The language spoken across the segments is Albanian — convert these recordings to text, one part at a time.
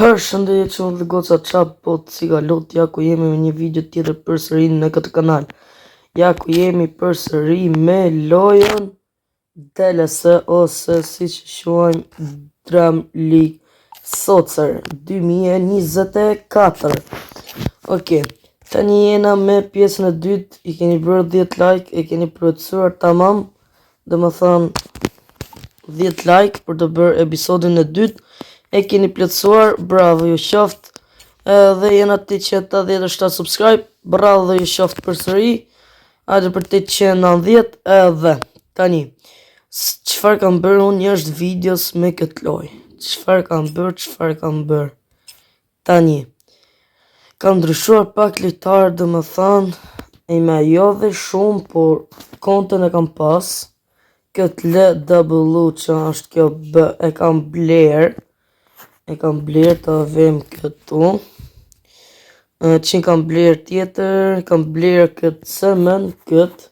Përshëndetje që dhe goca qap po të cigalot, ja ku jemi me një video tjetër përsëri në këtë kanal. Ja ku jemi përsëri me lojën DLS ose si që shuajmë Dram League Soccer 2024. Ok, tani jena me pjesën e dytë, i keni bërë 10 like, e keni përëtësuar tamam, dhe më thonë 10 like për të bërë episodin e dytë. E keni plotësuar, bravo ju qoftë. Edhe jena 887 subscribe, bravo ju qoftë përsëri. Hajde për 890 edhe tani. Çfarë kam bërë unë është videos me këtë lojë. Çfarë kam bërë. Tani kam ndryshuar pak lojtar, domethënë e me jo dhe shumë, por konten e kam pas. Këtë LW që është kjo B e kam bler. E kam bler të avem këtu. Që kam bler tjetër, kam bler këtë semen, këtë.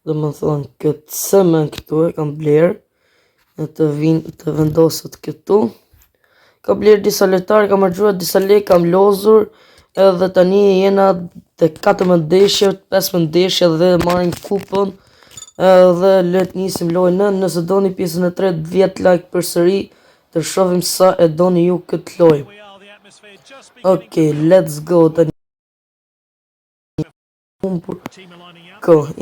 Dhe më thonë këtë semen këtu e kam bler. E të vendosët këtu. Kam bler disa letar, kam argjuar disa lek, kam lozur. Edhe tani jena të 14 ndeshje, 15 ndeshje dhe marim kupën. Edhe let nisim lojnë, nëse do një pjesën e tretë 10 like përsëri. Të shohim sa e doni ju këtë lojë. Ok, let's go tani.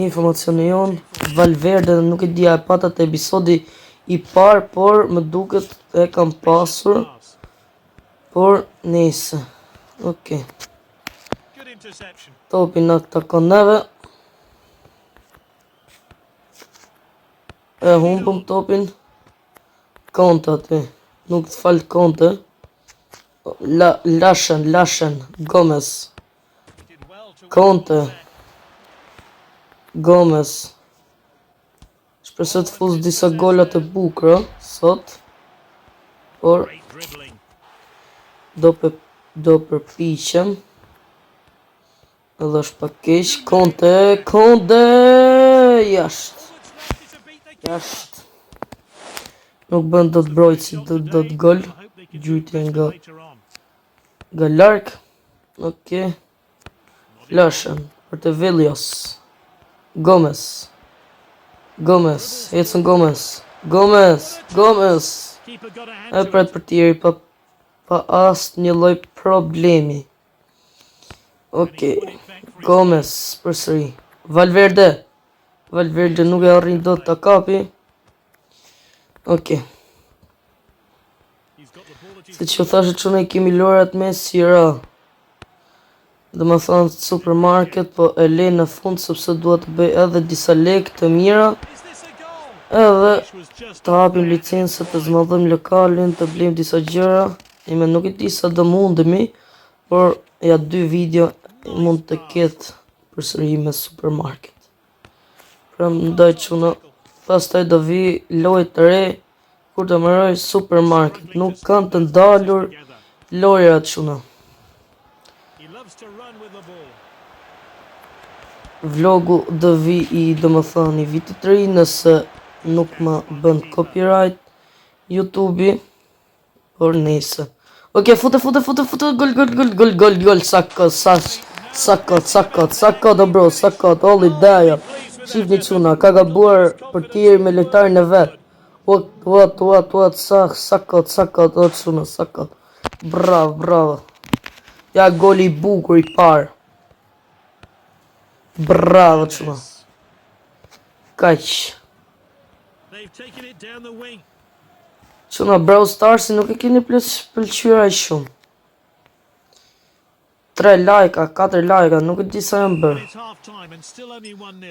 Informacioni jonë, Valverde nuk e dia e patat episodi i parë, por më duket e kam pasur. Por nese. Ok. Topi në këta koneve. E humbëm topin. Konta të. Nuk të falë konte. Lashen, Gomez. Konte. Gomez. Shpresoj të fuz disa golat e bukra sot. Por do përpiqem. Edhe është pak keq. Konte jashtë. Nuk bën do të brojtë si do të gol. Gjytje nga lark. Ok. Lashen. Për të Villios. Gomez. Ecën Gomez. E pret për tjeri pa asë një lloj problemi. Ok. Gomez përsëri. Valverde nuk e arrin do të kapi. Ok. Se që thashe që ne kemi lorat me sira. Dhe më thonë supermarket, po e le në fund sepse duhet të bëj edhe disa lek të mira. Edhe të hapim licencët, të zmadhëm lokalin, të blem disa gjëra. Ime nuk i di sa do mundemi, por ja 2 video mund të ketë përsëri me supermarket. Pra më ndaj që në pastaj do vi lojë të re kur të mëroj supermarket. Nuk kanë të ndalur lojrat shuna. Vlogu do vi i domethënë i vitit të ri nëse nuk më bën copyright YouTube-i, por nëse. Ok, fute gol sako do bro, sako all ideja. Shifni quna, ka gabuar portier me lojtarin e vet. What, sakot, o quna, sakot. Bravo. Ja goli i bukur i parë. Bravo quna. Kaq. Quna, Brawl Starsi nuk e keni pëlqyra i shumë. 3 like, 4 like, nuk e di sa jam bërë.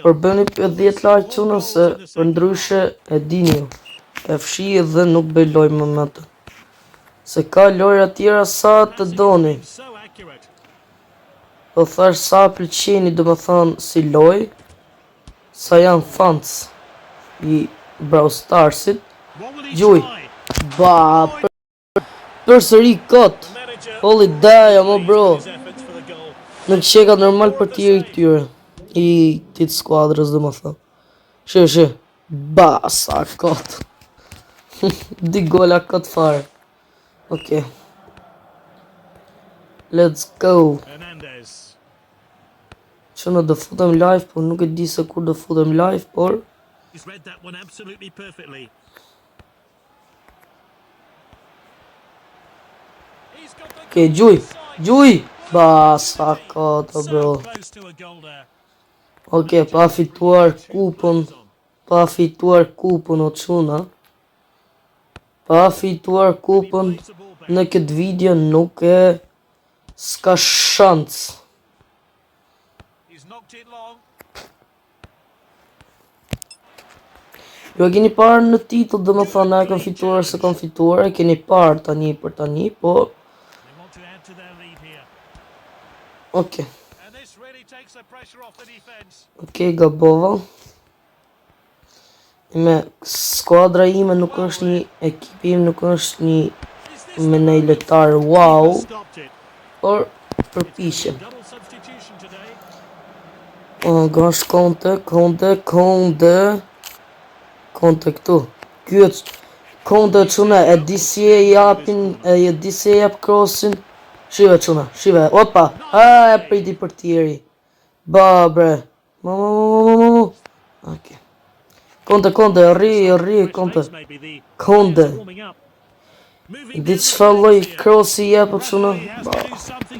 Por bëni 10 like quna se për ndryshe e dini ju. E fshi dhe nuk bëj loj më më të. Se ka lojra tjera sa të doni. Po thash sa pëlqeni do më thonë si loj. Sa janë fans i Brawl Starsit. Gjuj. Përsëri kot. Holy daja mo bro. Nuk qeka normal për tjeri tyre. I tit skuadrës do më thonë. Shë. Sa kot. Di gola këtë fare. Ok. Let's go. Hernandez. Që në do futem live, por nuk e di se kur do futem live, por He's read that one absolutely perfectly. He's got the okay, gjuj, ba, sa ka të bro. so close to a goal there. Okay, pa fituar kupën, pa fituar kupën o quna. Pa fituar kupën në këtë video nuk e s'ka shans. He's knocked it long. Jo e keni parë në titull, dhe më thënë, e kam fituar se kam fituar, e keni parë tani për tani, po... They want to add to their lead here. Okay. And this really takes the pressure off the defense. Okay, gabova. Me skuadra ime nuk është një ekipi im, nuk është një me nej lojtar wow, Stopped it. por përpishem. Double substitution today. Gash konte këtu. Ky është konte çuna, e di si e japin, e di si e jap crossin. Shive çuna, shive. Opa, e priti portieri. Ba bre. Okay. Konte, rri, konte. Konte. Di çfarë lloj crossi jep çuna?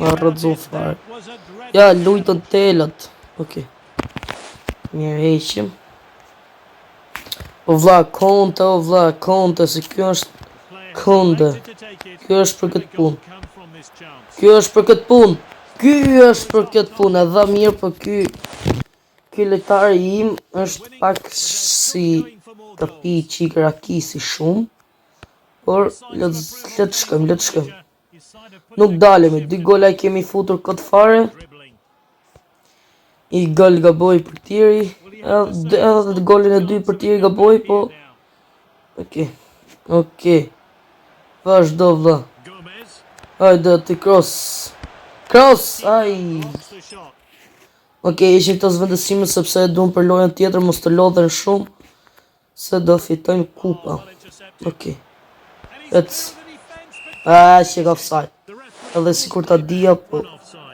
Ma rrëzon fare. Ja, lujtën telët. Okay. Mirë heqim. O vlla, konte, se kjo është konte. Kjo është për këtë punë. Kjo është për këtë punë, e dha mirë, për ky lojtari im është pak si të pi qikë rakisi shumë. Por, letë shkëm. Nuk dalemi, 2 gola i kemi futur këtë fare. I gol gaboj për tiri. Edhe të golin e 2 për tiri gaboj, po... Okej. Vazhdo vlla. Hajde, ti cross, aj! Okej, ishim të zvendësime sepse e duhem për lojën tjetër, mos të lodhen shumë, se do fitojmë kupa. Okej. Që ka offside. Edhe si kur ta dija, po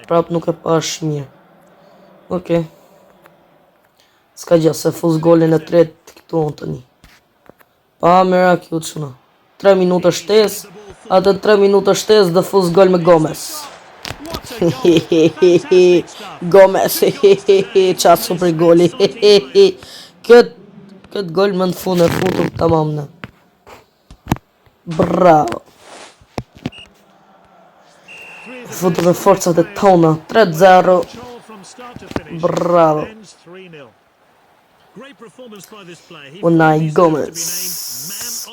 prap nuk e pash mirë. Okej. Ska gjë, se fuz golin e tretë këtu unë tani. Pa mera kjo të shuna. 3 minuta shtes, atë 3 minuta shtes dhe fuz gol me Gomez. Gomez, qa super goli. Këtë gol më në fund e futur tamam në. Bravo. Futur me forcat e tona. 3-0. Bravo. Unai Gomez.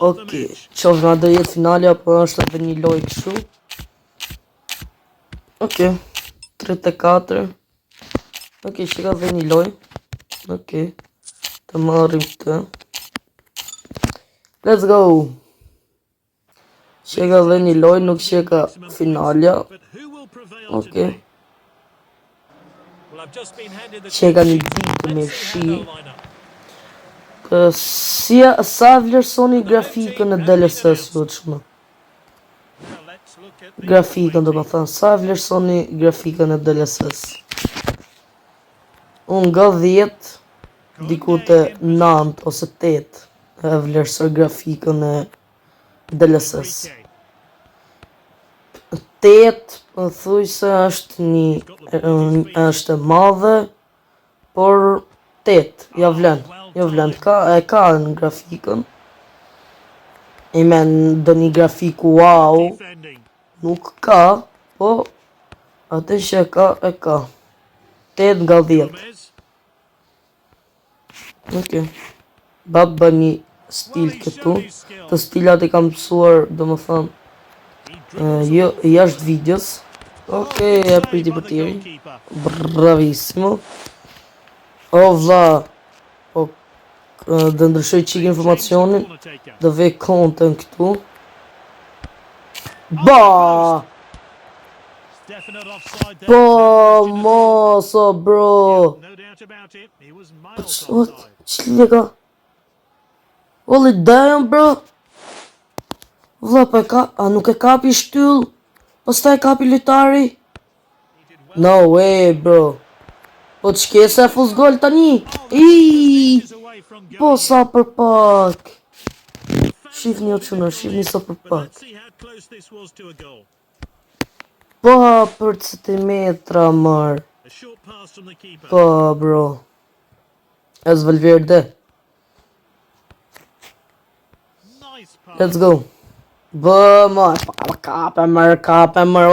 Okej, qofë nga do jetë finalja, por është edhe një lojë kështu. Okej, 3-4. Okej, që ka dhe një lojë. Okej, të marrim të. Let's go. Që ka dhe një lojë, nuk që ka finalja. Okej. Që ka një ditë me shi. Sa vlerësoni grafikën e DLSS ju të shumë? Grafikën do më thënë, sa vlerësoni grafikën e DLSS? Unë nga 10, diku të 9 ose 8 e vlerësoj grafikën e DLSS. 8, më thuj se është e madhe, por 8, ja vlen, ka në grafikën. I men, do një grafiku wow, nuk ka, po, atë që e ka. 8 nga 10. Okej. Baba një stil këtu, të stilat e kam pësuar, do më thënë, jo, jashtë videos. Okej, e priti për tiri. Bravissimo. O vlla, po, dhe ndryshoj qik informacionin, dhe vej konten këtu. Ba! Po, moso, bro! Qëllë ka? Oli damn, bro! Vlla, pa e ka, a nuk e kapi shtyll? Pas ta e kapi lojtari? No way, bro. Po të shkesa e fus gol tani. Iiii. Po sa për pak. Shifni o quna, shifni sa për pak. Po për centimetra marr. Po bro. As Valverde. Let's go. Bë marr. Kape marr,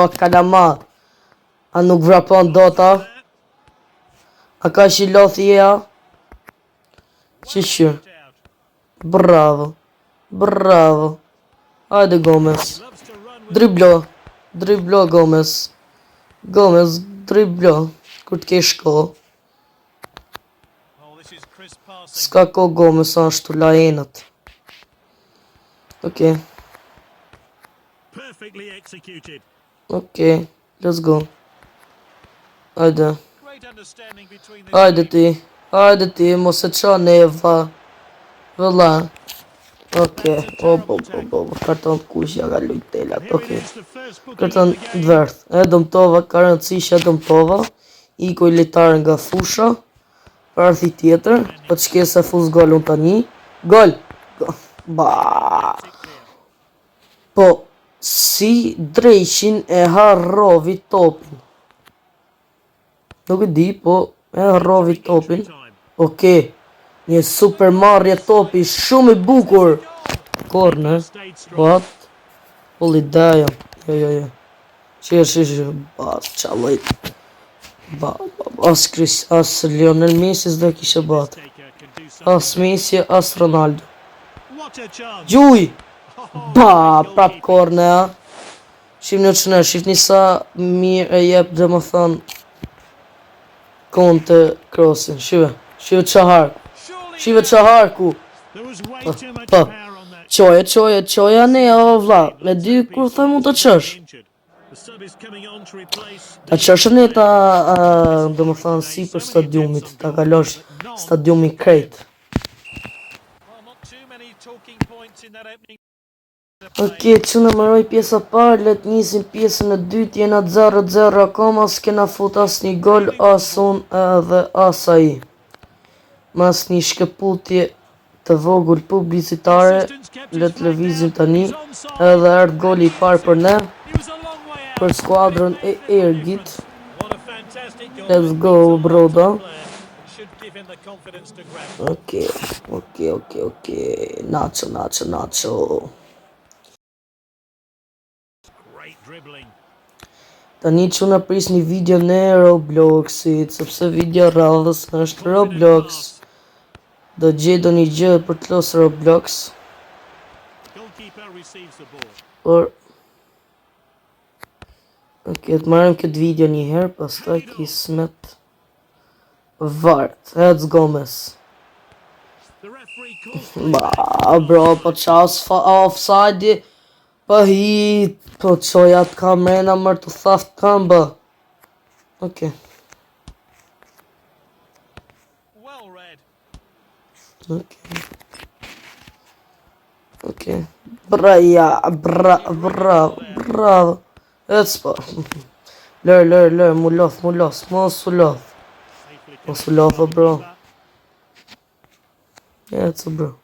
o kalama. A nuk vrapon dota. A ka që lothi ea. Qishë. Bravo. Bravo. Hajde Gomez. Driblo. Driblo Gomez. Gomez driblo. Kur t'ke shko. S'ka ko Gomez ashtu la enët. Okay. Okay. Let's go. Hajde. Hajde ti. Hajde ti. Mos e qa neva. Vëlla. Okay. Karton kushja ka lujtelat. Okay. Karton dverth. E dëmtova. Ka rëndësisha dëmtova. Iko i litar nga fusha. Parthi tjetër. Po të shkesa fus gol unë tani. Gol. Ba. Po. Si Ndryshin e harrovi topin. Nuk e di, po e harrovi topin. Okay. Një super marrje topi shumë i bukur. Korne. What? Pulli daja. Jo. Që. Bas, qalaj. As Lionel Messi s'do kishe bat. As Messi, as Ronaldo. Gjuj! Ba, prap korne, a. Shifni o qënë, shifni sa mirë e jep dhe më thonë kontë krosin. Shive qaharku. Shive qaharku. Pa. Qoja ne, o vla. Me dy kur thë mund të qësh. Ta qëshë ne ta, dhe më thonë, si për stadiumit. Ta kalosh stadiumi krejt. Ok, që në mëroj pjesa parë, let njësim pjesën e dytë, jena 0-0 akoma, s'kena fut as një gol, as unë edhe as aji. Mas një shkëputje të vogul publicitare, let lëvizim tani, edhe ardh goli I parë për ne, për skuadrën e Ergit. Let's go, broda. Ok. Nacho. Tani që në pris një video në Robloxit, sepse video radhës është Roblox. Do gjedo një gjë për të losë Roblox. Por... Ok, të marrëm këtë video një herë, pas ta kismet... Vart, let's Gomez. Ba, bro, po Chaves offside. Po hit, po qoja të kamrena mërë të thaft kam bë. Ok. Bravo. Let's po. Lër, mu loth, mos u loth. Mos u loth, bro. Let's bro.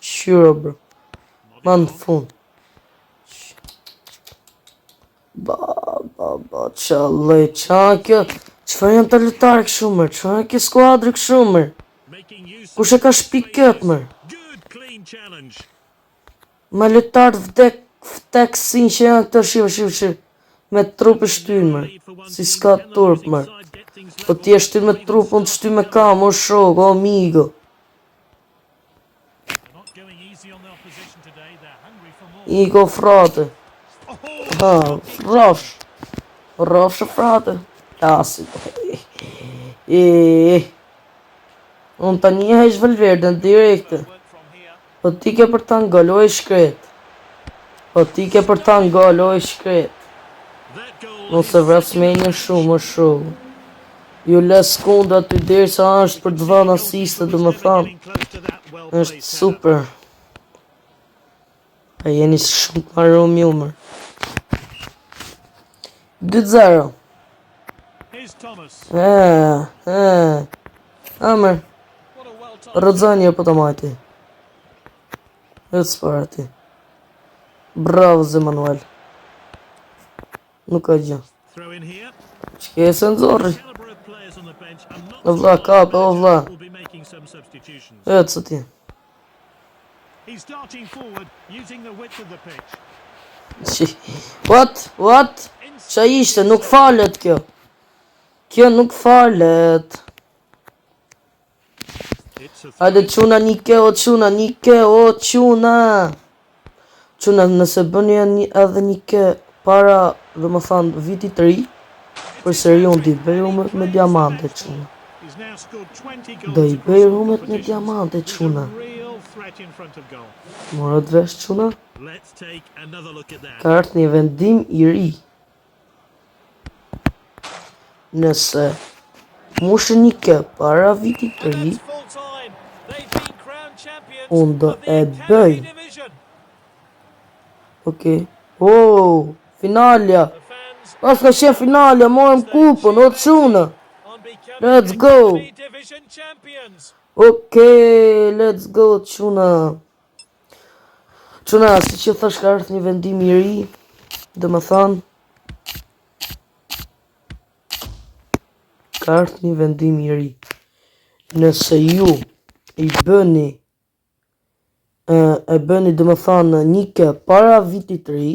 Sure, bro. Man fun. Ba, qallaj, qa kjo? Qëfar janë të lutarë këshumër? Qëfar janë kjo skuadrë këshumër? Kush e ka shpik këtë mër? Ma lutarë vdeksin që janë këtë shive. Me trup e shtynë mër. Si s'ka turp mër. Po ti e shtynë me trup, unë të shtynë me kam, o shok, o amigo. Iko frate. Ha, rafsh frate. Klasit. Unë ta një hesh Valverde në direkte. Po ti ke për ta ngol, o I shkret. Nëse vras me një shumë, o shumë. Ju les sekunda të dirë sa është për të vënë asiste, dhe më thamë. është super. A jeni shumë të marru mjumër. 2-0. Here's Thomas. Amër, What a well-timed rëdzanje po të majti. Hëtë s'para ti. Bravo, Zé Manuel. Nuk ka gjë. throw in here. Që ke se nëzorri. Caliber of players on the bench. I'm not O vlla, sure kape, the o vlla. manager will be making some substitutions. Hëtë së ti. He's darting forward using the width of the pitch. What? Qa ishte? Nuk falet kjo. Kjo nuk falet. It's a Hajde quna nike, o quna, nike, o quna. Quna, nëse bëni edhe nike para, dhe më thanë, vitit të ri, për seri unë di bëj rumët me diamante, quna. He's now scored 20 goals Do i across bëj all rumët me competitions. diamante, He's quna. a real threat in front of goal. Morët vesh, quna. Let's take another look at that. Ka ardhur një vendim i ri. Nëse mushë nike para vitit të And ri, that's full time. They've been crowned champions unë do of the e Academy bëj. division. Okej. Oh, finalja. The fans Pas ka qenë finalja, morëm kupën, o quna. on becoming Let's go. Academy division champions. Okej, let's go, quna. Quna, si që thash ka ardhur një vendim i ri, dhe më thanë, ka ardhur një vendim i ri. Nëse ju i bëni, e bëni dhe më thanë nike para vitit të ri,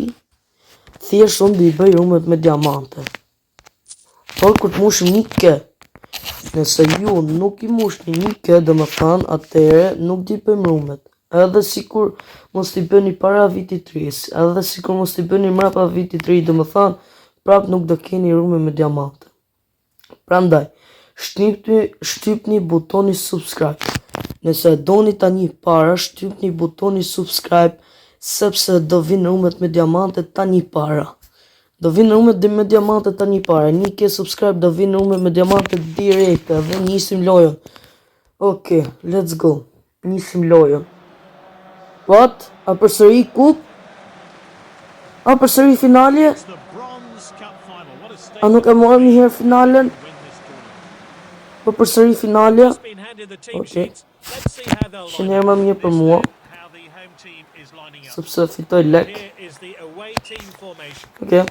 thjesht unë dhe i bëj rumët me diamante. Por kur të mushim nike, nëse ju nuk i mushni nike, dhe më thanë, atëre nuk di bëjmë rumët. Edhe sikur mos t'i bëni para vitit të ri, edhe sikur mos t'i bëni mrapa vitit të ri, dhe më thanë, prap nuk do keni rume me diamante. Prandaj, shtypni butoni subscribe. Nëse doni tani para, shtypni butoni subscribe, sepse do vinë rumët me diamante tani para. Do vinë rumët me diamante tani para. Nike subscribe, do vinë rumët me diamante direkte dhe nisim lojën. Okej, let's go. Nisim lojën. What? A përsëri kup? A përsëri finalje? It's the Bronze Cup final. What a A statement nuk e morëm një herë finalen? to win this tournament. Po përsëri finalja? Just been handed the team Okay. sheets. Let's see how they'll Që line njerë up. më mirë për This mua, is how the home team is lining up. sepse fitoj lek. Here is the away team formation. Okej.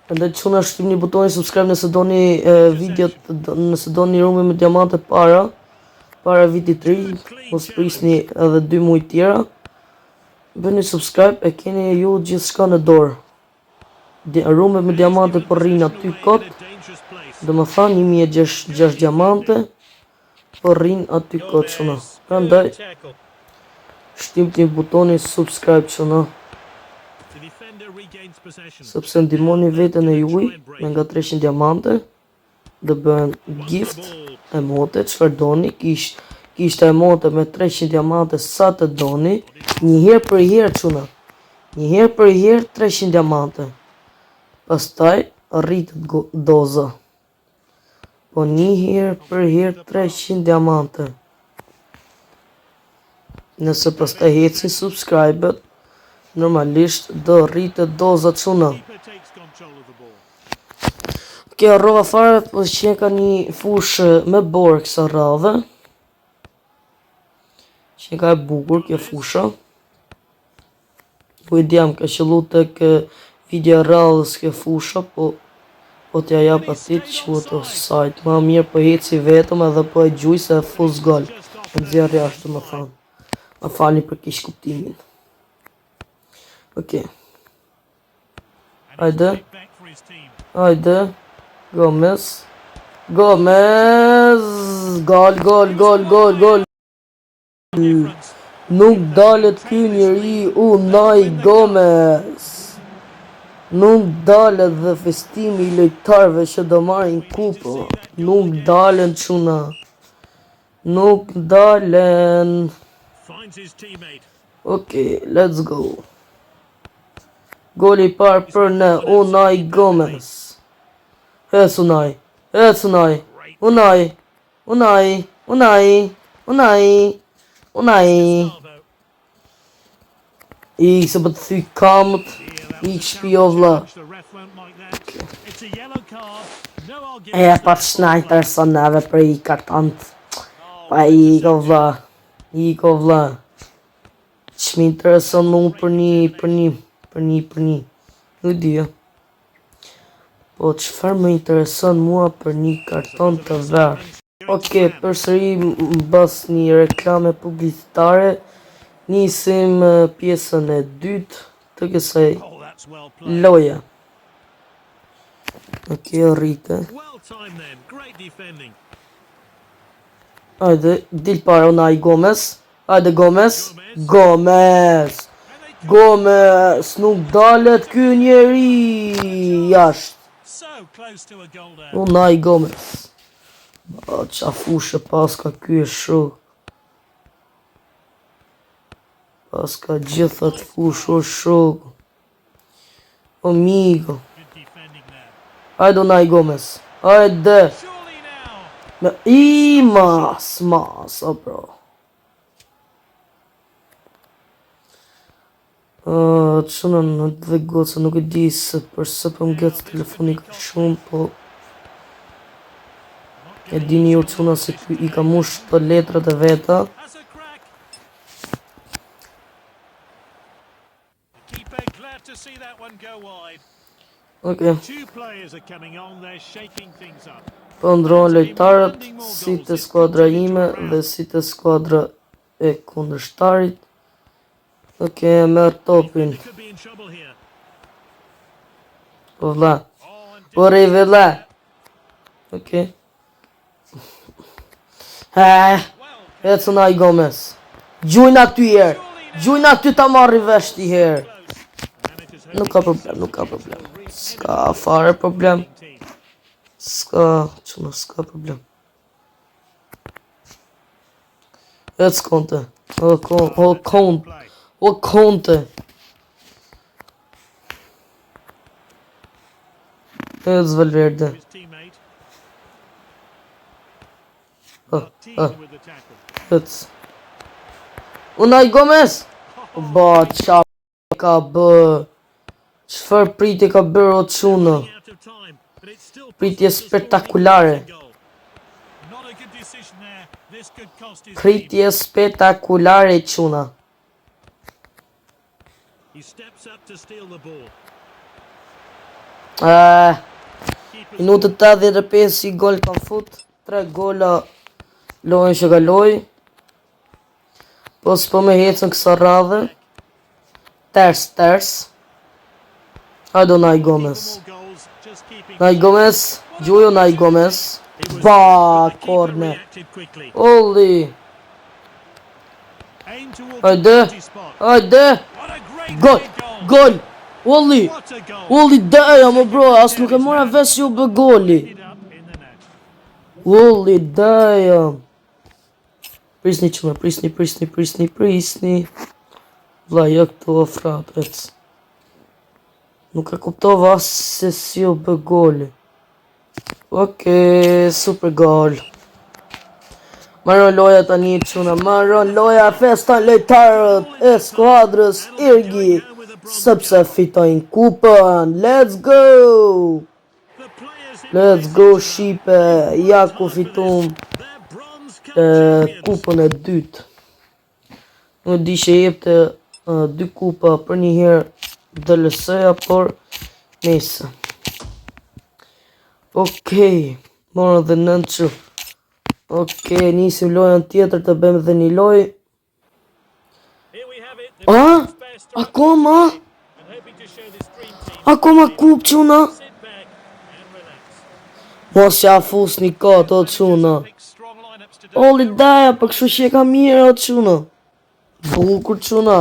Andaj çuna shtypni butonin subscribe nëse doni videot, nëse doni rume me diamante para vitit të ri, mos prisni edhe 2 muaj tjera. Bëni subscribe, e keni ju gjithçka në dorë. Rume me diamante po rrin aty kot, Dangerous place. dhe më thanë 1606 diamante, po rrin aty kot çuna. Prandaj Good tackle. shtypni butonin subscribe çuna, The defender regains possession. sepse ndihmoni veten e juaj me nga 300 diamante, dhe bëhen gift emote, çfarë doni, kishte emote me 300 diamante sa të doni, një herë për herë çuna. Një herë për herë 300 diamante. Pastaj rritet doza. Po një herë për herë 300 diamante. Nëse pastaj hecin subscribe-et, normalisht do rritet doza çuna. Keeper takes control of the ball. Kjo rrova fare, po që ka një fushë me borë kësa radhe. Që ka e bukur kjo fusha. Po i djam ka qëllu të kë video radhës kjo fusha, po t'ja jap atit që u të sajt. Ma mirë po heci vetëm edhe po e gjuj se e fuz gol. Në zjarë jashtë më thanë. Ma falni për kish kuptimin. Okej. Hajde. Right back for his team. Hajde. Gomez. Gomez. Gol. Difference. Nuk dalet ky njeri, Unai Gomez. Nuk dalet dhe festimi i lojtarëve që do marrin kupën. Nuk dalen çuna. Nuk dalen. Finds his teammate. Okej, let's go. Goli i parë për ne, Unai Gomez. Ec Unai. Unai. Salvo. I se për të thy kamët. Yeah, Ik shpi o vlla. The ref won't like that. It's a yellow card. No E arguments pa there. ç'na intereson neve për i kartant. Oh, Pa what i a ko interception. vlla. I ko vlla. Ç'mi intereson mu për një. Nuk di jo. Po çfarë më intereson mua për një karton të verë? Oke, përsëri mbas një reklame publicitare, nisim pjesën e dytë të kësaj Oh, that's well played. loje. Oke, rrite. Well timed then. Great defending. Hajde, dil para Unai Gomez. Hajde Gomez. Gomez, nuk dalet ky njeri jashtë. So close to a goal there. Unai Gomez. Ba, qa fushë paska ky e shok. Paska gjithat fushë o shok. Amigo. Good defending there. Hajde Unai Gomez. Hajde. Surely now. Me mas, o bro. Qëna në dhe goca nuk e di se përse për më gëtë telefoni ka shumë, po e dini ju qëna se ky i ka mush të letrat e veta. Has a crack. Keeper glad to see that one go wide. Oke, Two players are coming on. They're shaking things up. po ndronë lojtarët si të skuadra ime dhe si të skuadra e kundërshtarit. Oke, merr topin. Could be in trouble here. Po vlla. Oh, and Po rej vella. Oke. Ec Unai Gomez. Gjujnë aty herë. Gjujnë aty ta marri vesh ti herë. Nuk ka problem. S'ka fare problem. S'ka problem. Ec Conte. O Conte. Ec Valverde. his teammate. Oh, Team with the tackle. Ec. Unai Gomez. Ba, qa ka bë. Çfarë pritje ka bërë o çuna? Out of time, but it's still Pritje possible to score spektakulare. a goal. Not a good decision there. This could cost his team. Pritje spektakulare çuna. He steps up to steal the ball. Keeper's Minutët 85 si gol kanë fut. 3 gola lojën që kaloi. Po s'po me hecën kësa radhe. Ters. Hajde Unai Gomez. more goals, just keeping. Unai Gomez. Gjujo Unai Gomez. Ba, korne. Reacted quickly. Olli. Aim towards Hajde. the penalty spot. Hajde. What a great Gol. goal. Gol. Olli. What a goal. Olli daja më bro. As nuk e mora vesh ju bë goli. Ended up in the net. Olli daja. Prisni qëma. Prisni. Vla, jo këto ofrat, ec. Nuk e kuptova as se si u bë goli. Oke, super gol. Maron loja tani quna. Maron loja festan lojtarët e skuadrës Irgi. Sepse fitojnë kupën. Let's go! The players in Let's go Shqipe. Ja ku fitum their bronze cup champions. kupën e dytë. Nuk di që jepte 2 kupa për një herë DLC-ja, por nese. Okej, morën dhe 9 që. Okej, nisim lojën tjetër të bëjmë dhe një lojë. Here we have it. The A? best around Akoma? and hoping to show this dream team. Akoma kup quna? Sit back and relax. Mos ja fus një katë o quna. Pick strong lineups to do. Olli daja, për kështu që e ka mirë o quna. Bukur quna.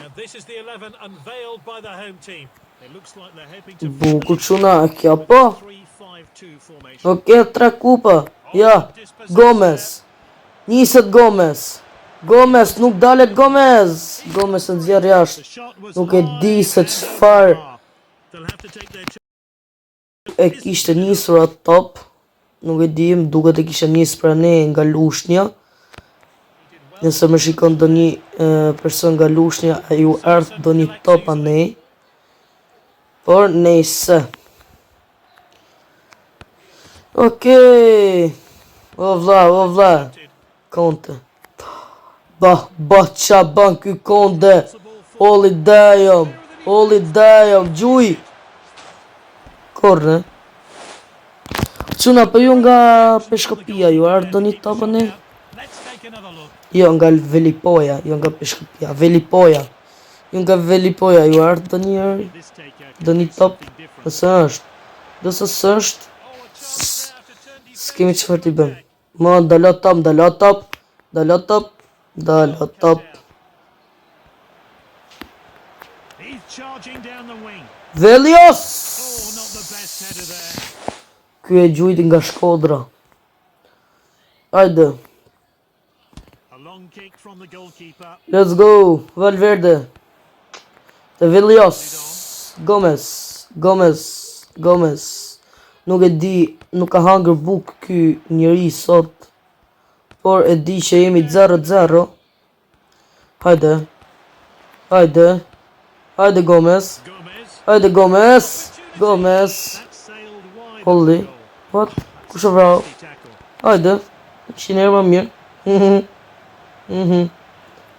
And this is the 11 unveiled by the home team. It looks like they're hoping to Bukur quna, kjo po. 3-5-2 formation. Oke, 3 kupa. Ja, Gomez. Niset Gomez. Gomez, nuk dalet Gomez. Gomez në zjerë The jashtë. shot was Nuk e di high se and çfarë far. They'll have to take their e kishte nisur atë top. Nuk e di, më duket e kishte nisur pra ne nga lushnja. Nëse më shikon do një person nga lushnja, e ju ardh do një top a ne. Por nejse. Okej. O vlla. Konte. Bah qaban ky konde. Holli dajom, gjuj. Korre. Quna, për ju nga peshkopia ju, ardoni të abone? Jo, nga Velipoja, jo nga peshkopia, Velipoja. Ju nga Velipoja ju, ardoni njërë? Doni top? Nëse është. Nëse është. S'kemi qëfar t'i bëm. Ma, dalo top. Velios! Ky e gjujti nga Shkodra. Hajde. Let's go. Valverde. Te Velios. Gomez. Nuk e di, nuk ka hangër buk ky njeri sot. Por e di që jemi 0-0. Hajde. Hajde Gomez. Holli. What? Kush e vrau? Hajde. 100 euro më mirë.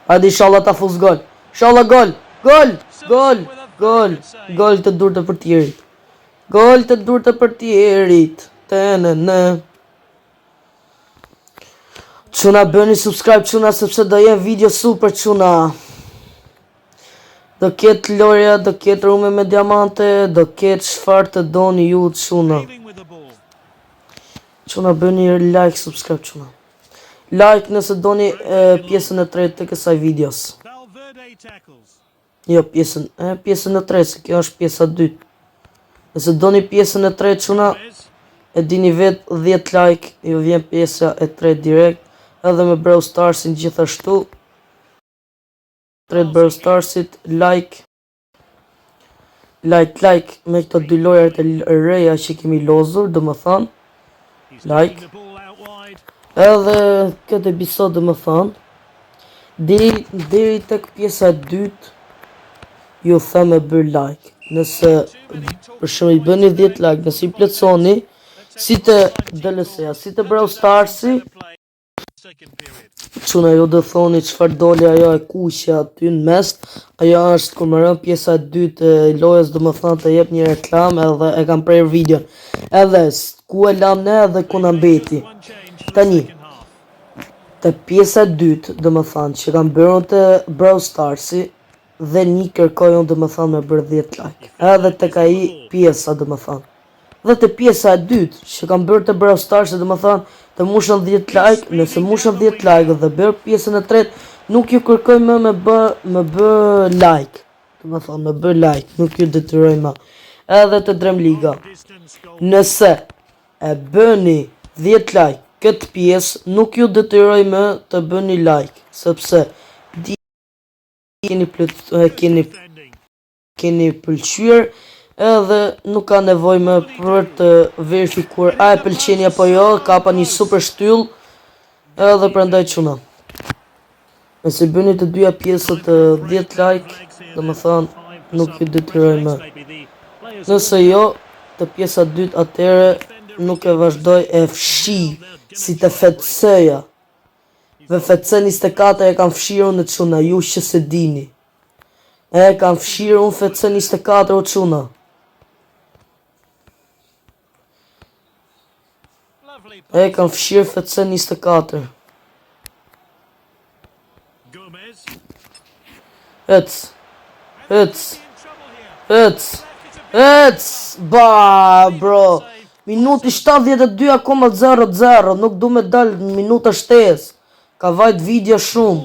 Hajde, inshallah ta fuz gol. Inshallah gol. Gol të dur të portierit. Tenene. Quna, bëni subscribe quna, sepse do jem video super quna. Do ketë lorja, do ketë rume me diamante, do ketë çfarë të doni ju quna. Quna, bëni like, subscribe quna. Like nëse doni pjesën e tretë të kësaj videos. Jo, pjesën e tretë, se kjo është pjesa 2. Nëse doni pjesën e tretë quna, e dini vetë 10 like, ju vjen pjesa e tretë direkt, edhe me Brawl Starsin gjithashtu. Tretë Brawl Starsit, like me këto 2 lojrat e reja që kemi lozur, do më thanë, like. Edhe këtë episod, do më thanë, deri tek pjesa 2, ju them e bërë like. Nëse, për shumë i bëni 10 like, nëse i pletsoni, si të DLC-a, si të Brawl Starsi, quna ju do thoni qëfar doli ajo e kuqja aty në mes. Ajo është kur më rën pjesa e dytë e lojës, do më thënë të jep një reklam edhe e kam prerë videon. Edhe ku e lam ne edhe ku në mbeti. Tani, të pjesa e dytë, do më thënë që kam bërën të Brawl Starsi dhe një kërkojon, do më thënë me bërë 10 like. Edhe të ka i pjesa, do më thënë. Dhe të pjesa e dytë që kam bërë të Brawl Starsi, do më thënë të mushën 10 like, nëse mushën 10 like dhe bërë pjesën e tretë, nuk ju kërkoj me bë like. Do më thonë, me bë like, nuk ju detyroj më. Edhe të Dream Liga. Nëse e bëni 10 like këtë pjesë, nuk ju detyroj më të bëni like, sepse keni pëlqyer, edhe nuk ka nevoj me për të verifikuar a e pëlqeni apo jo, ka pa një super shtyll, edhe prandaj quna. Nëse bëni të dyja pjesët 10 like, dhe më thanë, nuk ju detyroj më. Nëse jo, të pjesa 2 atere, nuk e vazhdoj e fshi, si të fetseja. Dhe fetse 24 e kam fshirë në quna, ju që se dini. E kam fshirë unë fetse 24 o quna. E kam fshirë fetse 24. Ba, bro. Minuti 72 akoma 0-0. Nuk du me dal minuta shtes. Ka vajt video shumë.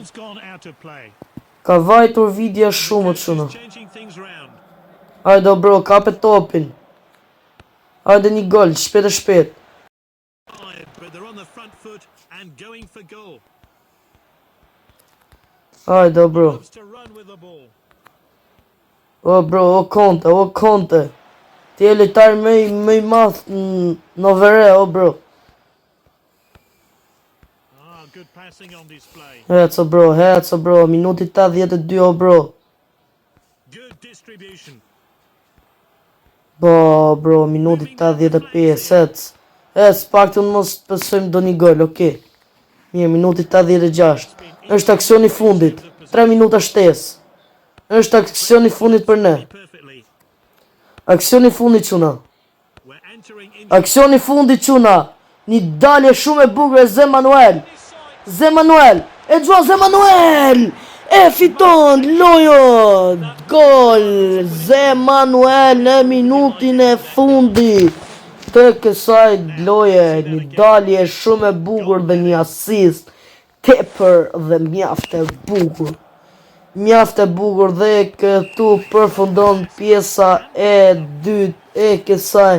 Ka vajtur video shumë të shumë. Hajde bro, kape topin. Hajde një gol, shpet e shpet. Hajde bro. O bro, o konte. Ti e lejtar me i math në vere, o bro. Heco bro, minuti 82, o bro. Bro, minuti 85, pak të mos pësojmë do një gol, okej. Mirë, minuti 86. Është aksioni fundit. 3 minuta shtesë. Është aksioni fundit për ne. Aksioni fundit çuna. Aksioni fundit çuna. Një dalje shumë e bukur e Zemanuel. E gjuan Zemanuel. E fiton lojo. Gol. Zemanuel në minutin e fundit. Të kësaj loje, një dalje shumë e bukur dhe një asist tepër dhe mjaft e bukur. Mjaft e bukur dhe këtu përfundon pjesa e dytë e kësaj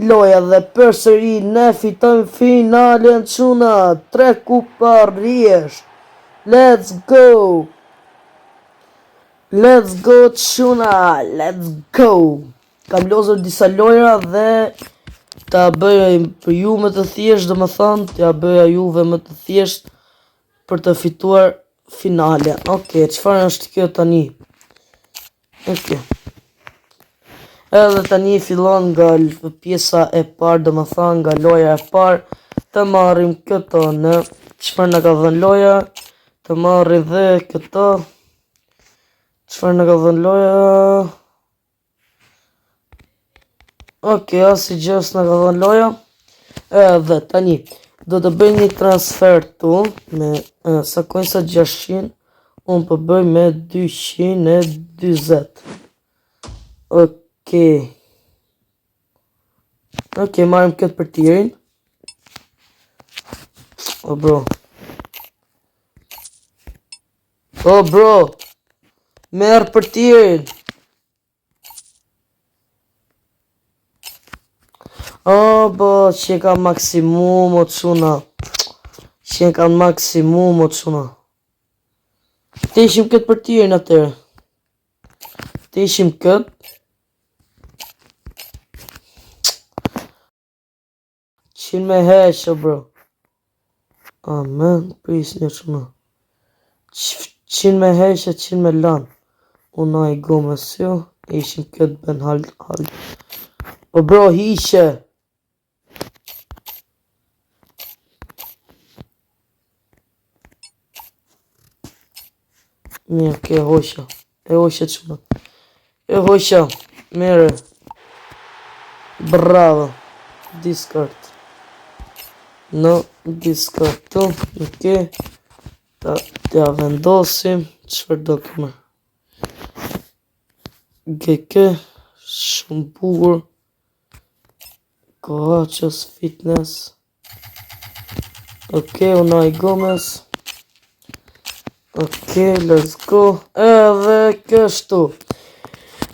loje dhe përsëri ne fitojmë finalen çuna, 3 kupa rresht. Let's go. Let's go çuna, let's go. Kam lozur disa lojra dhe ta bëja për ju më të thjesht, dhe më thonë, ta bëja juve më të thjesht për të fituar finale. Okej, çfarë është kjo tani? Okej. Edhe tani fillon nga pjesa e parë, dhe më thonë, nga loja e parë, të marrim këto në çfarë na ka dhënë loja, të marrim dhe këto. Çfarë na ka dhënë loja? Okej, asë gjë s'na ka dhënë loja. Edhe tani do të bëj një transfer tu me sa coinsa 600, unë po bëj me 220. Okej. Okej, marrim këtë për tirin. O bro. Merr për tirin. Që ka maksimum o çuna. Që ka maksimum o çuna. Të ishim këtë për tirin atërë. Të ishim këtë. Qin me heqë, bro. Amen, prisni o çuna. Qin me heqë, qin me lanë. Una i gomës jo. Ishim këtë ben hal. O bro, hiqe. Mirë, ke hoqja. E hoqja çuna. E hoqja. Mirë. Bravo. Discard. No, discard tu. Okej. Ta vendosim. Çfarë do këmë? GK. Shumë bukur. Chaves fitness. Okej, Unai Gomez. Okej, let's go. Edhe kështu.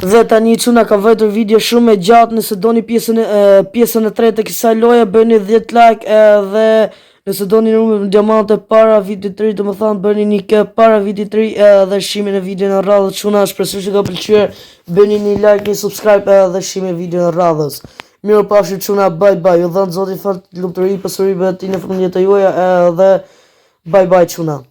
Dhe tani çuna ka vëtur video shumë e gjatë, nëse doni pjesën e tretë të kësaj loje bëni 10 like, edhe nëse doni numër diamante para vitit të ri, domethënë bëni një kë para vitit të ri, edhe shimin e videon e radhës çuna, shpresoj që ka pëlqyer. Bëni një like, një subscribe edhe shimin e videon e radhës. Mirë pafshim çuna, bye bye. Ju dhënë zoti fat lumturi, pasuri bëhet në familjen e juaja, edhe bye bye çuna.